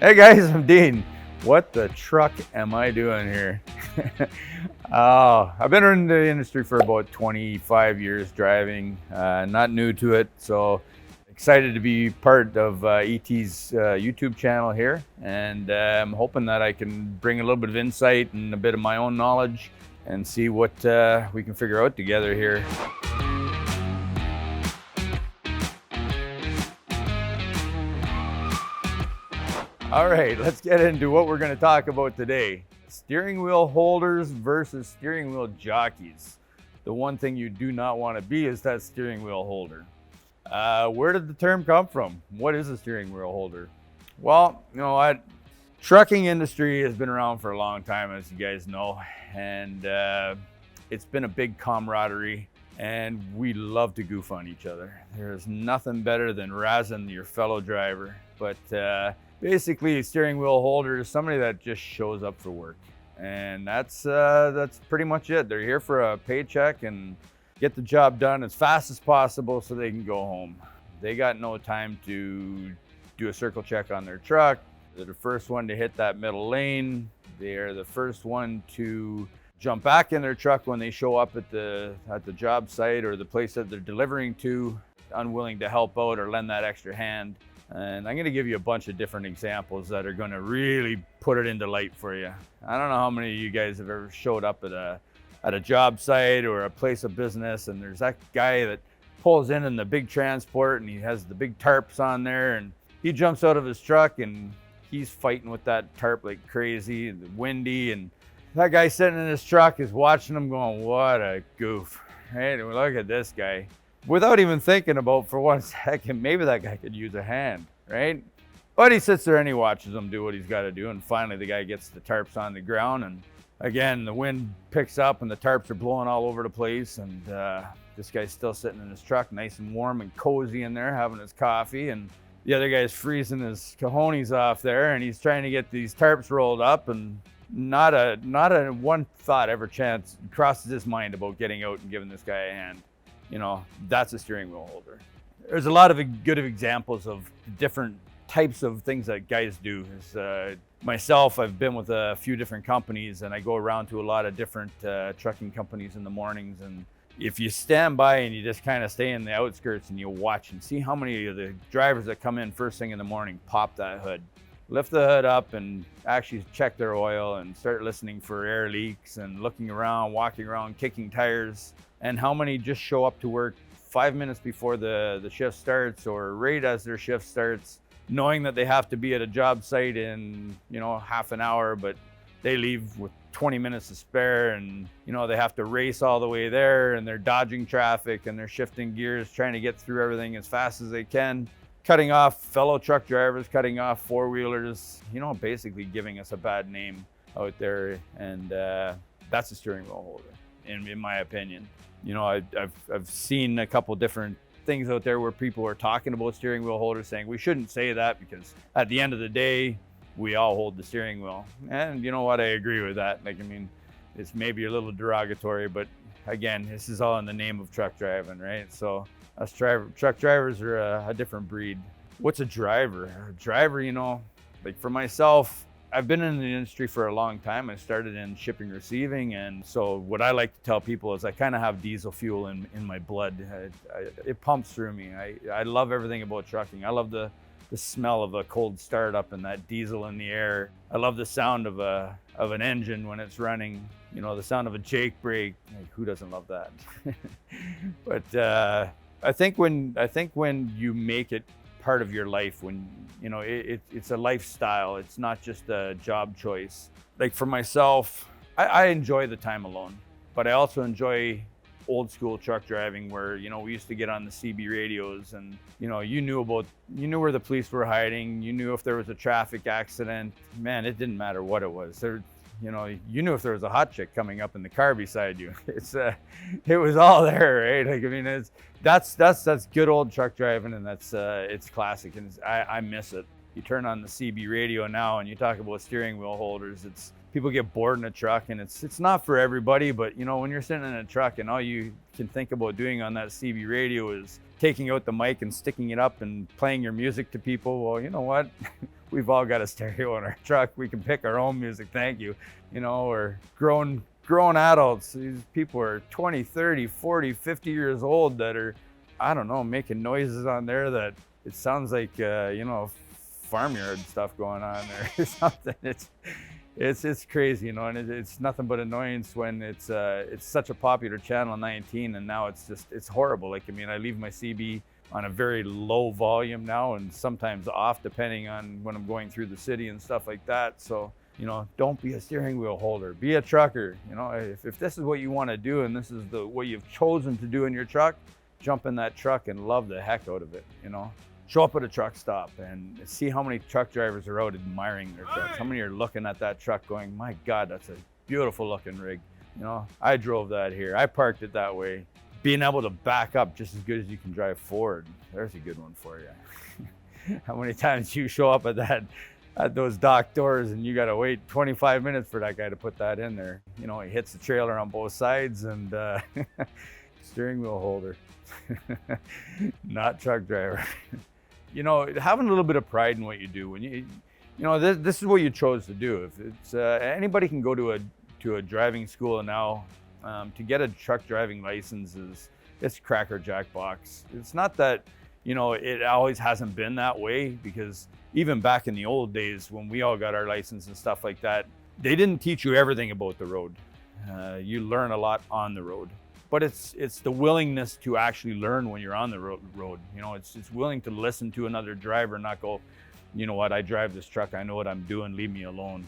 Hey guys, I'm Dean. What the truck am I doing here? I've been in the industry for about 25 years driving, not new to it. So excited to be part of ET's YouTube channel here. And I'm hoping that I can bring a little bit of insight and a bit of my own knowledge and see what we can figure out together here. All right, let's get into what we're going to talk about today. Steering wheel holders versus steering wheel jockeys. The one thing you do not want to be is that steering wheel holder. Where did the term come from? What is a steering wheel holder? Well, you know what? Trucking industry has been around for a long time, as you guys know, and it's been a big camaraderie, and we love to goof on each other. There's nothing better than razzing your fellow driver, but basically, a steering wheel holder is somebody that just shows up for work, and that's pretty much it. They're here for a paycheck and get the job done as fast as possible so they can go home. They got no time to do a circle check on their truck. They're the first one to hit that middle lane. They're the first one to jump back in their truck when they show up at the job site or the place that they're delivering to, unwilling to help out or lend that extra hand. And I'm going to give you a bunch of different examples that are going to really put it into light for you. I don't know how many of you guys have ever showed up at a job site or a place of business, and there's that guy that pulls in the big transport and he has the big tarps on there, and he jumps out of his truck and he's fighting with that tarp like crazy, and windy, and that guy sitting in his truck is watching him going, what a goof, right? And look at this guy. Without even thinking about for 1 second, maybe that guy could use a hand, right? But he sits there and he watches him do what he's got to do. And finally, the guy gets the tarps on the ground. And again, the wind picks up and the tarps are blowing all over the place. And this guy's still sitting in his truck, nice and warm and cozy in there, having his coffee. And the other guy's freezing his cojones off there. And he's trying to get these tarps rolled up. And not a one thought ever chance crosses his mind about getting out and giving this guy a hand. You know, that's a steering wheel holder. There's a lot of good examples of different types of things that guys do. Myself, I've been with a few different companies and I go around to a lot of different trucking companies in the mornings. And if you stand by and you just kind of stay in the outskirts and you watch and see how many of the drivers that come in first thing in the morning pop that hood, lift the hood up and actually check their oil and start listening for air leaks and looking around, walking around, kicking tires. And how many just show up to work 5 minutes before the shift starts or right as their shift starts, knowing that they have to be at a job site in, half an hour, but they leave with 20 minutes to spare, and, they have to race all the way there, and they're dodging traffic and they're shifting gears, trying to get through everything as fast as they can, cutting off fellow truck drivers, cutting off four-wheelers, basically giving us a bad name out there. And that's a steering wheel holder, in my opinion. I've seen a couple different things out there where people are talking about steering wheel holders, saying we shouldn't say that because at the end of the day, we all hold the steering wheel. And you know what? I agree with that. It's maybe a little derogatory, but again, this is all in the name of truck driving, right? So us truck drivers are a different breed. What's a driver? A driver, like for myself, I've been in the industry for a long time. I started in shipping receiving, and so what I like to tell people is I kind of have diesel fuel in my blood. It pumps through me. I love everything about trucking. I love the smell of a cold startup and that diesel in the air. I love the sound of an engine when it's running. The sound of a Jake brake. Like, who doesn't love that? But I think when you make it part of your life, when it's a lifestyle, it's not just a job choice. Like for myself, I enjoy the time alone, but I also enjoy old school truck driving where we used to get on the CB radios and you knew where the police were hiding, you knew if there was a traffic accident. Man, it didn't matter what it was. You knew if there was a hot chick coming up in the car beside you. It was all there, right? That's good old truck driving, and it's classic, and I miss it. You turn on the CB radio now, and you talk about steering wheel holders. People get bored in a truck, and it's not for everybody. But when you're sitting in a truck and all you can think about doing on that CB radio is taking out the mic and sticking it up and playing your music to people, well, you know what? We've all got a stereo in our truck. We can pick our own music, thank you. Or grown adults. These people are 20, 30, 40, 50 years old that are, I don't know, making noises on there that it sounds like, farmyard stuff going on there or something. It's crazy, and it's nothing but annoyance when it's such a popular channel 19, and now it's horrible. Like, I leave my CB on a very low volume now, and sometimes off depending on when I'm going through the city and stuff like that. So, don't be a steering wheel holder, be a trucker. If this is what you want to do and this is what you've chosen to do in your truck, jump in that truck and love the heck out of it. Show up at a truck stop and see how many truck drivers are out admiring their trucks. How many are looking at that truck going, my God, that's a beautiful looking rig. I drove that here. I parked it that way. Being able to back up just as good as you can drive forward. There's a good one for you. How many times you show up at those dock doors and you got to wait 25 minutes for that guy to put that in there. He hits the trailer on both sides and steering wheel holder, not truck driver. Having a little bit of pride in what you do when this is what you chose to do. If it's anybody can go to a driving school now. To get a truck driving license it's cracker jack box. It's not that it always hasn't been that way, because even back in the old days when we all got our license and stuff like that, they didn't teach you everything about the road. You learn a lot on the road. But it's the willingness to actually learn when you're on the road. It's willing to listen to another driver and not go, you know what, I drive this truck, I know what I'm doing, leave me alone.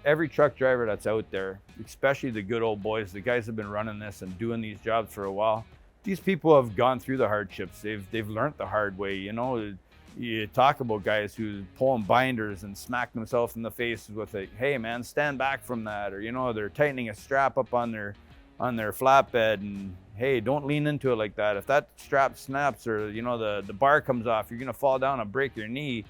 Every truck driver that's out there, especially the good old boys, the guys that have been running this and doing these jobs for a while, these people have gone through the hardships. They've learned the hard way. You talk about guys who pulling binders and smack themselves in the face with hey man, stand back from that, or they're tightening a strap up on their flatbed, and hey, don't lean into it like that. If that strap snaps or the bar comes off, you're gonna fall down and break your knee.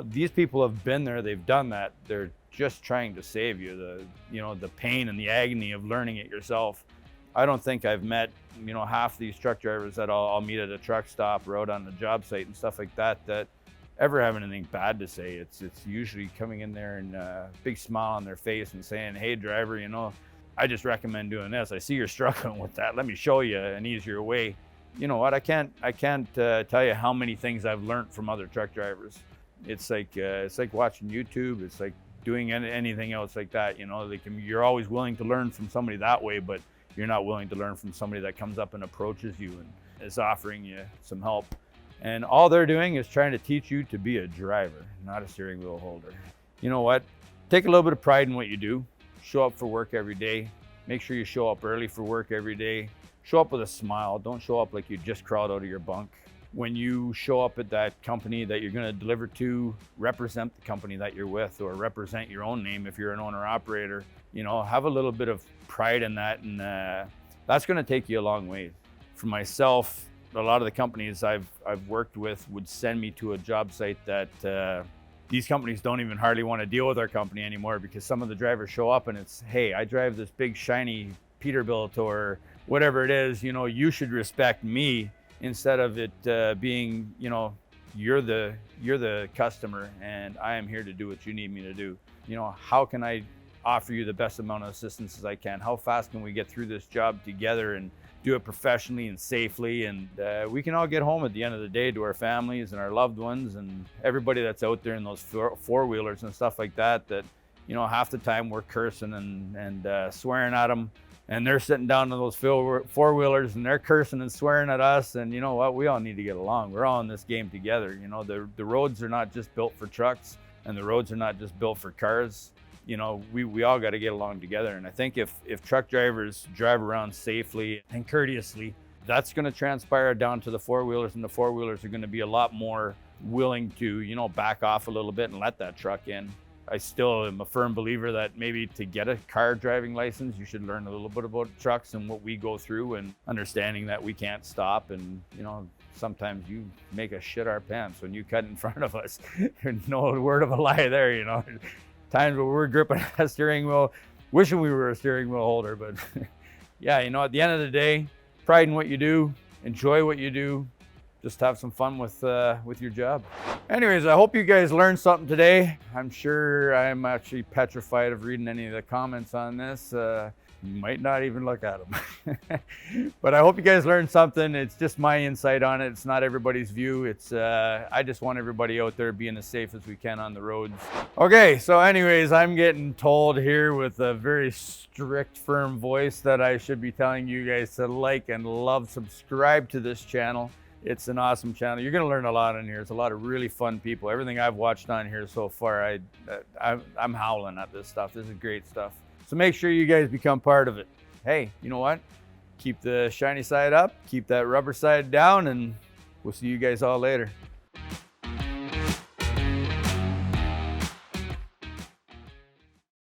These people have been there, they've done that. They're just trying to save you the pain and the agony of learning it yourself. I don't think I've met half these truck drivers that I'll meet at a truck stop or out on the job site and stuff like that ever have anything bad to say. It's usually coming in there and a big smile on their face and saying, hey driver, I just recommend doing this. I see you're struggling with that. Let me show you an easier way. You know what? I can't tell you how many things I've learned from other truck drivers. It's like watching YouTube. It's like doing anything else like that. You're always willing to learn from somebody that way, but you're not willing to learn from somebody that comes up and approaches you and is offering you some help. And all they're doing is trying to teach you to be a driver, not a steering wheel holder. You know what? Take a little bit of pride in what you do. Show up for work every day. Make sure you show up early for work every day. Show up with a smile. Don't show up like you just crawled out of your bunk. When you show up at that company that you're going to deliver to, represent the company that you're with, or represent your own name if you're an owner operator. Have a little bit of pride in that, and that's going to take you a long way. For myself, a lot of the companies I've worked with would send me to a job site that these companies don't even hardly want to deal with our company anymore, because some of the drivers show up and it's, hey, I drive this big shiny Peterbilt or whatever it is, you should respect me, instead of it being, you're the customer and I am here to do what you need me to do. How can I offer you the best amount of assistance as I can? How fast can we get through this job together and do it professionally and safely, and we can all get home at the end of the day to our families and our loved ones and everybody that's out there in those four-wheelers and stuff like that, half the time we're cursing and swearing at them, and they're sitting down in those four-wheelers and they're cursing and swearing at us, and you know what, we all need to get along. We're all in this game together. The roads are not just built for trucks, and the roads are not just built for cars. We all got to get along together. And I think if truck drivers drive around safely and courteously, that's going to transpire down to the four-wheelers, and the four-wheelers are going to be a lot more willing to, back off a little bit and let that truck in. I still am a firm believer that maybe to get a car driving license, you should learn a little bit about trucks and what we go through, and understanding that we can't stop, and, sometimes you make us shit our pants when you cut in front of us. There's no word of a lie there, Times where we're gripping a steering wheel, wishing we were a steering wheel holder. But yeah, at the end of the day, pride in what you do, enjoy what you do. just have some fun with your job. Anyways, I hope you guys learned something today. I'm sure I'm actually petrified of reading any of the comments on this. You might not even look at them. But I hope you guys learned something. It's just my insight on it. It's not everybody's view. It's I just want everybody out there being as safe as we can on the roads. Okay, so anyways, I'm getting told here with a very strict, firm voice that I should be telling you guys to like and love, subscribe to this channel. It's an awesome channel. You're gonna learn a lot in here. It's a lot of really fun people. Everything I've watched on here so far, I'm howling at this stuff. This is great stuff. So make sure you guys become part of it. Hey, you know what? Keep the shiny side up, keep that rubber side down, and we'll see you guys all later.